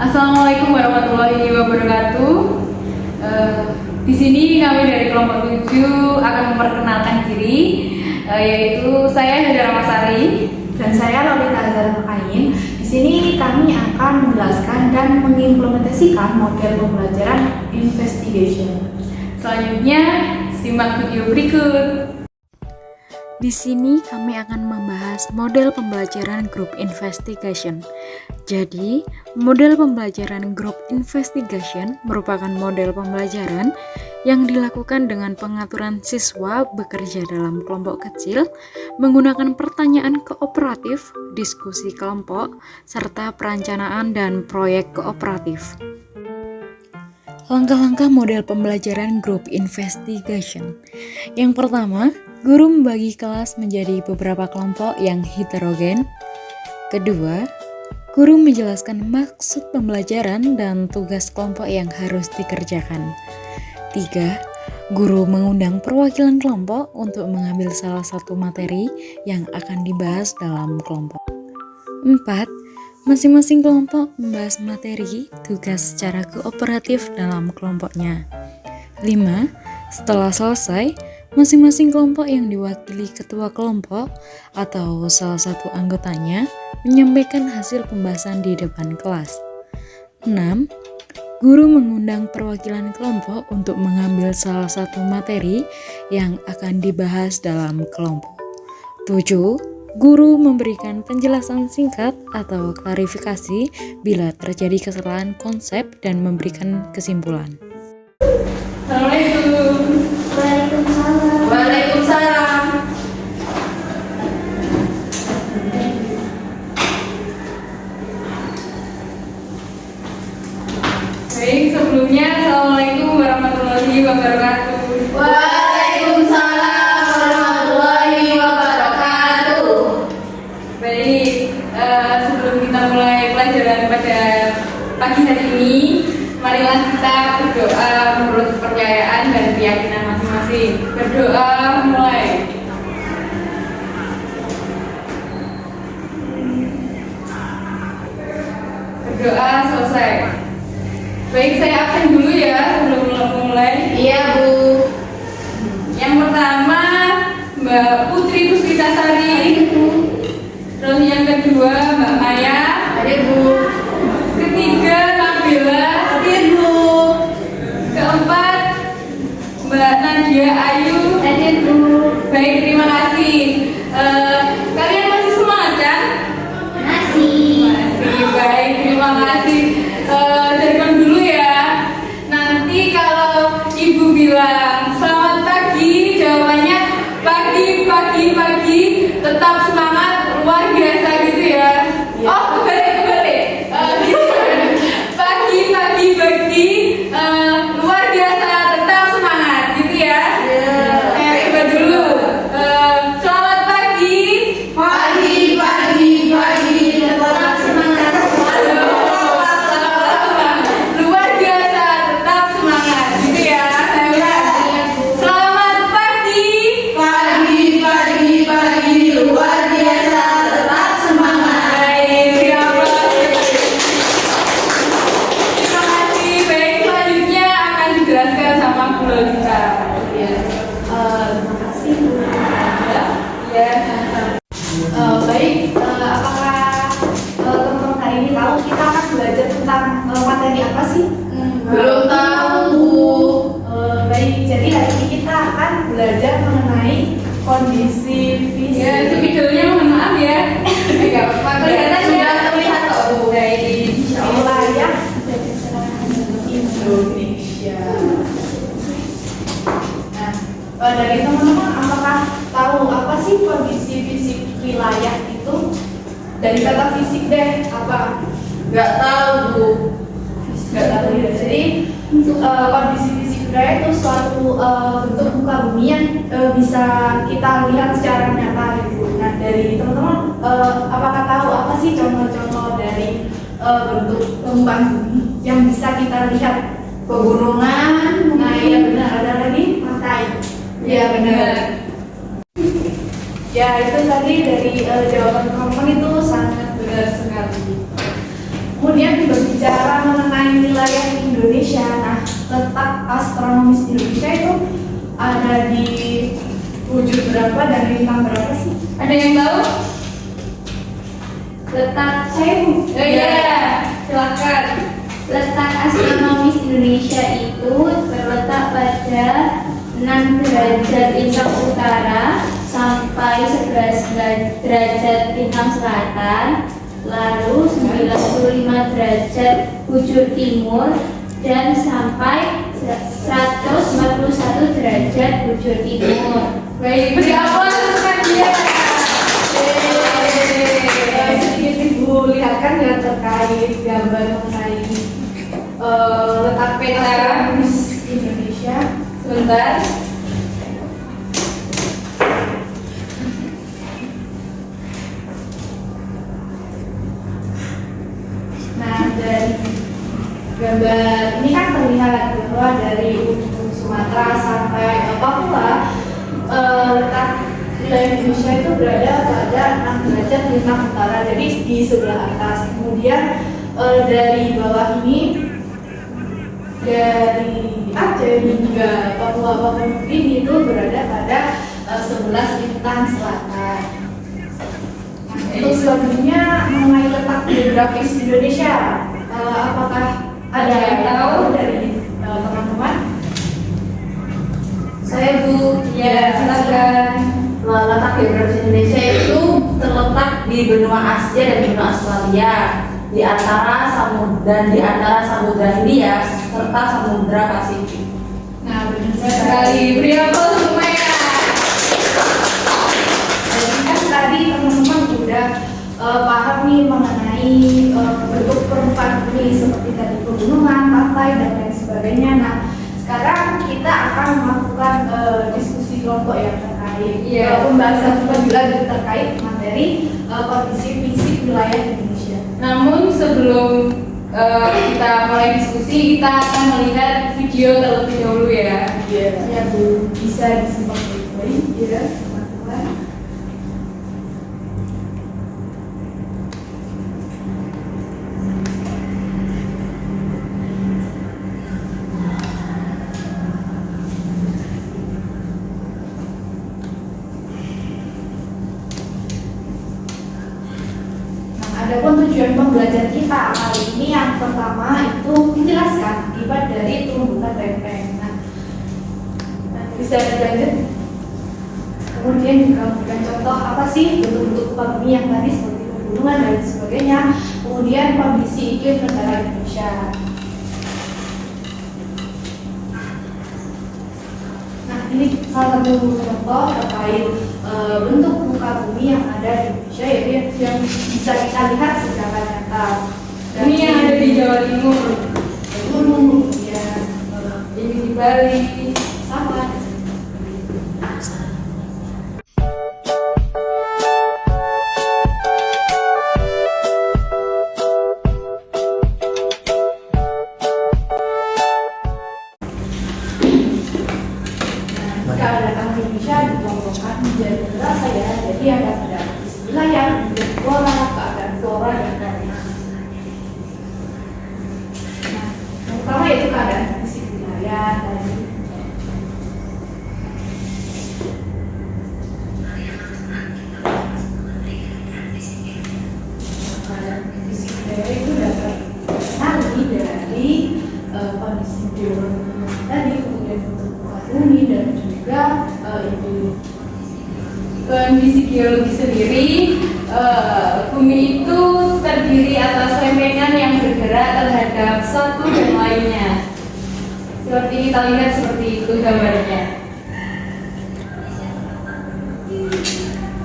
Assalamualaikum warahmatullahi wabarakatuh. Di sini kami dari kelompok 7 akan memperkenalkan diri, yaitu saya Hidayah Masari dan saya Lolita Azharakain. Di sini kami akan menjelaskan dan mengimplementasikan model pembelajaran investigation. Selanjutnya, simak video berikut. Di sini kami akan membahas model pembelajaran group investigation. Jadi, model pembelajaran group investigation merupakan model pembelajaran yang dilakukan dengan pengaturan siswa bekerja dalam kelompok kecil, menggunakan pertanyaan kooperatif, diskusi kelompok, serta perencanaan dan proyek kooperatif. Langkah-langkah model pembelajaran group investigation. Yang pertama, guru membagi kelas menjadi beberapa kelompok yang heterogen. Kedua, guru menjelaskan maksud pembelajaran dan tugas kelompok yang harus dikerjakan. Tiga, guru mengundang perwakilan kelompok untuk mengambil salah satu materi yang akan dibahas dalam kelompok. Empat, masing-masing kelompok membahas materi tugas secara kooperatif dalam kelompoknya. 5. Setelah selesai, masing-masing kelompok yang diwakili ketua kelompok atau salah satu anggotanya menyampaikan hasil pembahasan di depan kelas. 6. Guru mengundang perwakilan kelompok untuk mengambil salah satu materi yang akan dibahas dalam kelompok. 7. Guru memberikan penjelasan singkat atau klarifikasi bila terjadi kesalahan konsep dan memberikan kesimpulan. Assalamualaikum. Waalaikumsalam. Waalaikumsalam. Baik, sebelumnya Assalamualaikum warahmatullahi wabarakatuh. Waalaikumsalam warahmatullahi wabarakatuh. Baik, sebelum kita mulai pelajaran pada pagi hari ini, marilah kita berdoa menurut kepercayaan dan keyakinan masing-masing. Berdoa mulai. Berdoa selesai. Baik, saya absen dulu ya sebelum mulai. Iya, Bu. Yang pertama, Mbak Putri Puspitasari. Terus yang kedua, Mbak Maya. Hadir, Bu. Ketiga, Nabila. Hadir, Bu. Keempat, Mbak Nadia Ayu. Hadir, Bu. Baik, terima kasih. Kalian masih semangat kan? Masih. Masih, baik, terima kasih. Jadikan dulu ya. Nanti kalau Ibu bilang selamat pagi, jawabannya pagi. Tetap semangat, luar biasa gitu ya. Oh, kebalik. Pagi, luar biasa, tetap semangat gitu ya. Coba dulu. Selamat pagi. Pagi, tetap semangat. Luar biasa, tetap semangat gitu ya. Selamat pagi. Pagi, luar biasa, tetap semangat. Baik, terima kasih. Baik, selanjutnya akan dijelaskan sama Bu Lolita. Terima kasih, Bu. Ya. Baik, apakah teman-teman hari ini tahu kita akan belajar tentang materi apa sih? Belum tahu, Bu. Baik, jadi hari ini kita akan belajar mengenai kondisi fisik. Ya, itu videonya mohon maaf ya. Enggak apa-apa. Kelihatannya Sudah terlihat kok, Bu. Baik. Wilayah Indonesia. Nah, dari teman-teman apakah tahu apa sih kondisi fisik wilayah itu? Dari kata fisik deh, apa? Nggak tahu, Bu. Nggak tahu ya. Jadi kondisi fisik wilayah itu suatu bentuk muka bumi yang bisa kita lihat secara nyata gitu. Nah, dari teman-teman apakah tahu apa sih contoh-contoh dari bentuk permukaan bumi yang bisa kita lihat? Pegunungan. Nah, iya benar. Ada lagi? Pantai. Iya benar. Ya, itu tadi dari jawaban teman-teman itu sangat benar sekali. Kemudian berbicara mengenai wilayah Indonesia, nah letak astronomis Indonesia itu ada di wujud berapa dan bintang berapa sih? Ada yang tahu? Letak Oh iya, silakan. letak astronomis Indonesia itu terletak pada 6 derajat lintang utara sampai 11 derajat lintang selatan, lalu 95 derajat bujur timur dan sampai 141 derajat bujur timur. Baik, beri aplaus untuk Nadia. Sedikit Ibu lihatkan ya terkait gambar mengenai letak peta astronomis Indonesia. Sebentar. Nah, dari gambar ini kan terlihat bahwa dari ujung Sumatera sampai Papua, letak wilayah Indonesia itu berada pada 6 derajat lintang utara, jadi di sebelah atas. Kemudian dari bawah ini, dari Aceh hingga Papua Nugini itu berada pada 11 lintang selatan. Untuk selanjutnya mengenai letak geografis Indonesia, apakah ada yang tahu dari teman-teman? Saya Bu, Ya, silakan. letak geografis Indonesia itu terletak di benua Asia dan benua Australia, di antara Samudra Hindia serta Samudra Pasifik. Nah, benar Benar sekali. Beri aplaus untuk Maya. Jadi kan tadi teman-teman udah paham nih mengenai bentuk permukaan bumi seperti tadi pegunungan, pantai dan lain sebagainya. Nah, sekarang kita akan melakukan diskusi kelompok yang terkait pembahasan lebih lanjut terkait materi kondisi fisik wilayah Indonesia. Namun sebelum kita mulai diskusi, kita akan melihat video terlebih dahulu ya. Ya Bu, bisa disimak baik-baik ya teman-teman. Adapun tujuan pembelajaran kita kali ini yang pertama itu menjelaskan akibat dari terumbukan lempeng. Nah, bisa dilanjut. Kemudian juga memberikan contoh apa sih bentuk-bentuk bumi yang tadi seperti pegunungan dan sebagainya. Kemudian kondisi iklim negara Indonesia. Nah, ini salah satu contoh terkait bentuk muka bumi yang ada di Indonesia, yaitu yang bisa kita lihat secara nyata. Ini yang ada di Jawa Timur, gunung, kemudian ini di Bali. sama. Keadaan Indonesia dikelompokkan menjadi berapa ya? Jadi ada keadaan wilayah, kemudian flora, keadaan flora dan fauna. Nah, yang pertama yaitu keadaan fisik wilayah tadi. Keadaan fisik wilayah itu dapat dikenali dari kondisi geologi tadi, kemudian bentuk muka bumi dan juga itu Kondisi geologi sendiri, bumi itu terdiri atas lempengan yang bergerak terhadap satu dan lainnya. Seperti kita lihat seperti itu gambarnya.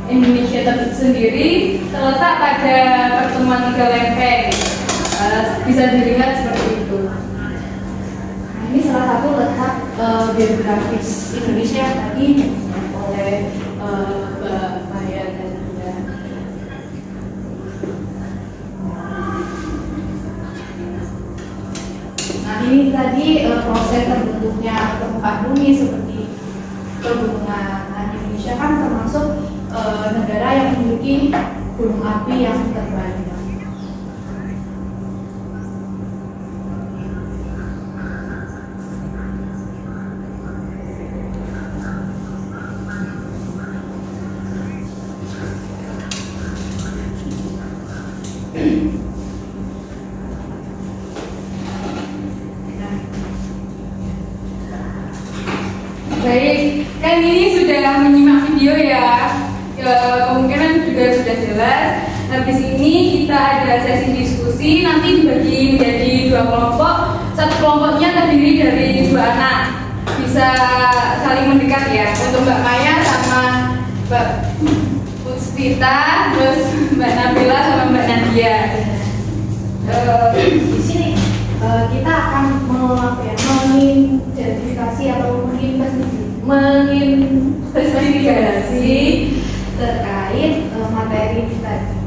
Indonesia sendiri terletak pada pertemuan tiga lempeng. Bisa dilihat seperti itu. Nah, ini salah satu letak geografis Indonesia tadi oleh Mbak Maya dan Ida. Nah, ini tadi proses terbentuknya permukaan bumi seperti pegunungan. Nah, Indonesia kan termasuk negara yang memiliki gunung api yang terbanyak. baik. Kan ini sudah menyimak video ya. Kemungkinan juga sudah jelas. Habis ini kita ada sesi diskusi, nanti dibagi menjadi 2 kelompok. Satu kelompoknya terdiri dari 2 anak. Bisa saling mendekat ya. Untuk Mbak Maya sama Mbak Puspita, terus Mbak Nabila sama Mbak Nadia. Di sini kita akan mengidentifikasi atau menginvestigasi terkait materi tadi.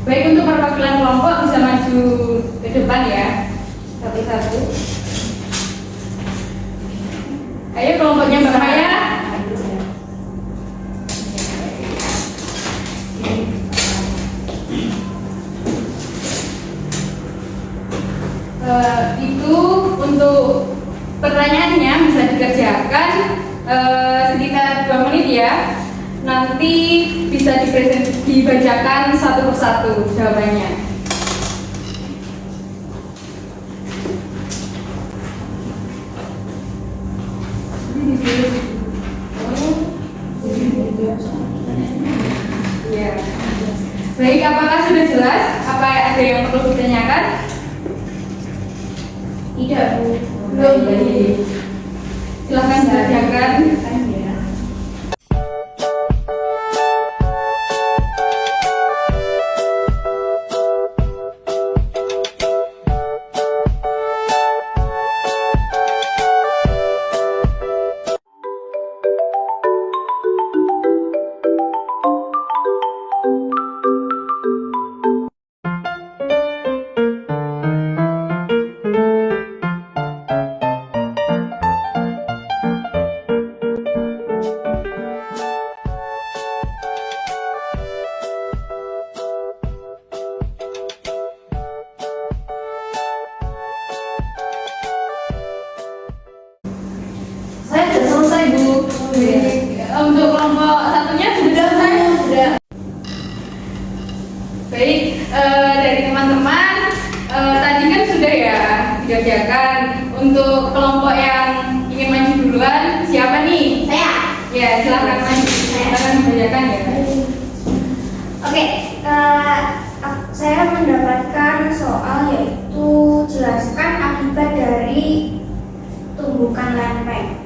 Baik, untuk perwakilan kelompok bisa maju ke depan ya, satu-satu. Ayo kelompoknya Mbak Maya. Itu untuk pertanyaannya bisa dikerjakan sekitar 2 menit ya. Nanti bisa dibacakan satu persatu jawabannya. Ya. Baik, apakah sudah jelas? Apa ada yang perlu ditanyakan? Tidak, Bu. Belum. Silahkan dikerjakan. Saya sudah selesai, Bu. Untuk kelompok satunya sudah selesai? Sudah. Baik, dari teman-teman tadi kan sudah ya dikerjakan. Untuk kelompok yang ingin maju duluan, siapa nih? Saya. Ya, silahkan maju. Silahkan dikerjakan ya. Oke, saya mendapatkan soal yaitu jelaskan akibat dari tumbukan lempeng.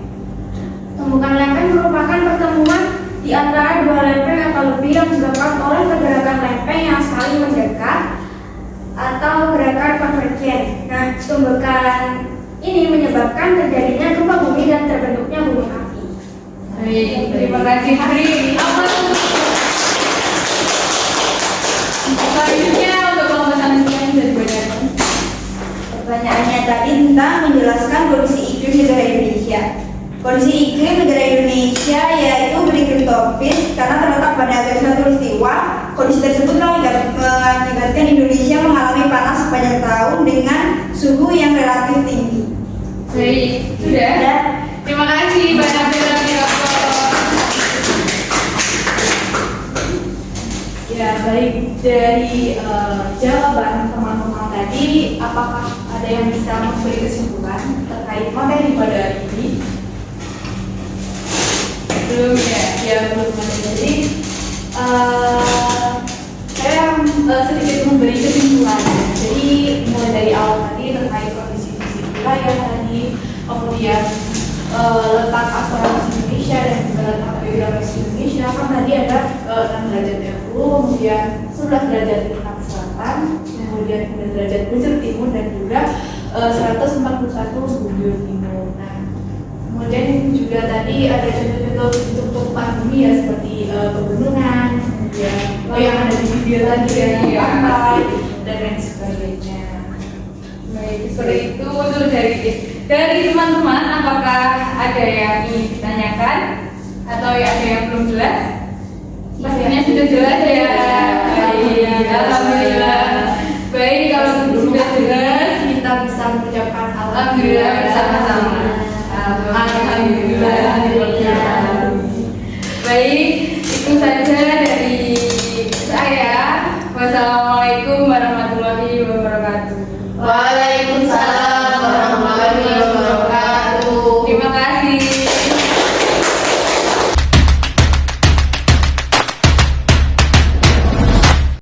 Tumbukan lempeng merupakan pertemuan di antara 2 lempeng atau lebih yang disebabkan oleh pergerakan lempeng yang saling mendekat atau gerakan konvergen. Nah, tumbukan ini menyebabkan terjadinya gempa bumi dan terbentuknya gunung api. Baik, terima kasih. Beri aplaus untuk selanjutnya untuk kelompok selanjutnya bisa dibacakan. Pertanyaannya tadi tentang menjelaskan kondisi iklim negara Indonesia. Kondisi iklim negara Indonesia yaitu beriklim tropis karena terletak pada garis khatulistiwa. Kondisi tersebut mengakibatkan Indonesia mengalami panas sepanjang tahun dengan suhu yang relatif tinggi. Baik, sudah. Terima kasih Mbak Nabila. Ya, baik, dari jawaban teman-teman tadi, apakah ada yang bisa memberi kesimpulan terkait materi pada hari ini? Belum ya. Ya, belum ada. Jadi saya sedikit memberi kesimpulan. Jadi mulai dari awal tadi terkait kondisi fisik wilayah tadi, kemudian letak astronomi Indonesia dan juga letak geografis Indonesia. Kan tadi ada 6 derajat dahulu, kemudian 11 derajat lintang selatan, kemudian 9 derajat bujur timur dan juga 141 bujur timur. Nah, kemudian juga tadi ada contoh-contoh bentuk tumpukan bumi ya seperti pegunungan, kemudian yang ada di video tadi ya, pantai dan lain sebagainya. Baik, seperti itu untuk dari teman-teman, apakah ada yang ingin ditanyakan atau ada yang belum jelas? Pastinya sudah jelas ya. Baik, alhamdulillah. Baik, kalau sudah jelas Kita bisa mengucapkan alhamdulillah bersama-sama. Alhamdulillah. Baik, itu saja dari saya. Wassalamualaikum